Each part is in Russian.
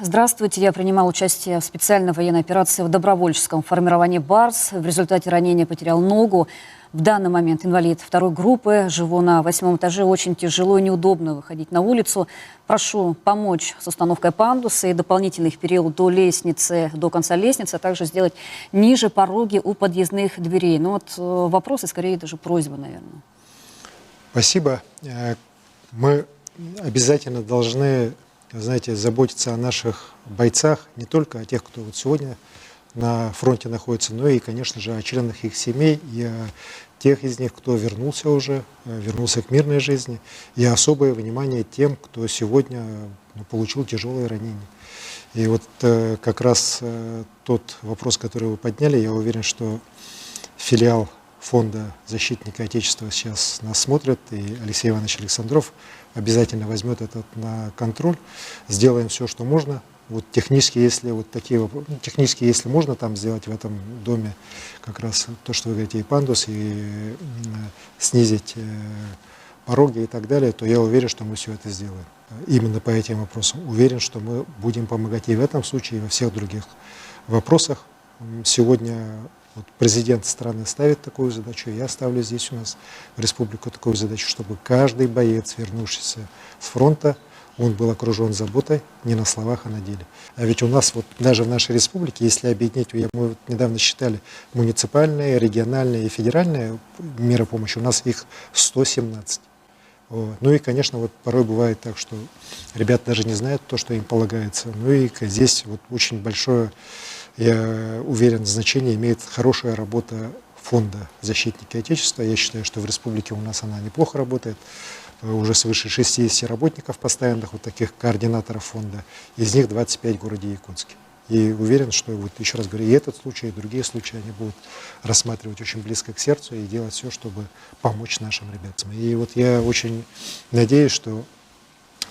Здравствуйте. Я принимал участие в специальной военной операции в добровольческом формировании БАРС. В результате ранения потерял ногу. В данный момент инвалид второй группы. Живу на 8-м этаже. Очень тяжело и неудобно выходить на улицу. Прошу помочь с установкой пандуса и дополнительных перил до лестницы, до конца лестницы, а также сделать ниже пороги у подъездных дверей. Ну вот вопросы, скорее даже просьбы, наверное. Спасибо. Мы обязательно должны, знаете, заботиться о наших бойцах, не только о тех, кто вот сегодня на фронте находится, но и, конечно же, о членах их семей и о тех из них, кто вернулся уже, вернулся к мирной жизни, и особое внимание тем, кто сегодня получил тяжелые ранения. И вот как раз тот вопрос, который вы подняли, я уверен, что филиал Фонда защитника Отечества сейчас нас смотрит, и Алексей Иванович Александров обязательно возьмет это на контроль. Сделаем все, что можно. Вот технически, если можно там сделать в этом доме как раз то, что вы говорите, и пандус, и снизить пороги и так далее, то я уверен, что мы все это сделаем. Именно по этим вопросам. Уверен, что мы будем помогать и в этом случае, и во всех других вопросах. Сегодня вот президент страны ставит такую задачу, я ставлю здесь у нас в республику такую задачу, чтобы каждый боец, вернувшийся с фронта, он был окружен заботой не на словах, а на деле. А ведь у нас вот даже в нашей республике, если объединить, мы вот недавно считали муниципальные, региональные и федеральные меры помощи, у нас их 117. Вот. Ну и, конечно, вот порой бывает так, что ребята даже не знают то, что им полагается. Ну и здесь вот очень большое, я уверен, значение имеет хорошая работа Фонда защитника Отечества. Я считаю, что в республике у нас она неплохо работает. Уже свыше 60 работников постоянных, вот таких координаторов фонда. Из них 25 в городе Якутске. И уверен, что, вот еще раз говорю, и этот случай, и другие случаи они будут рассматривать очень близко к сердцу и делать все, чтобы помочь нашим ребятам. И вот я очень надеюсь, что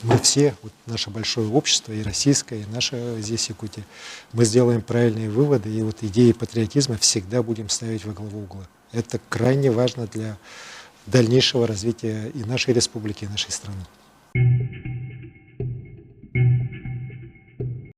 мы все, вот наше большое общество, и российское, и наше здесь, Якутия, мы сделаем правильные выводы, и вот идеи патриотизма всегда будем ставить во главу угла. Это крайне важно для дальнейшего развития и нашей республики, и нашей страны.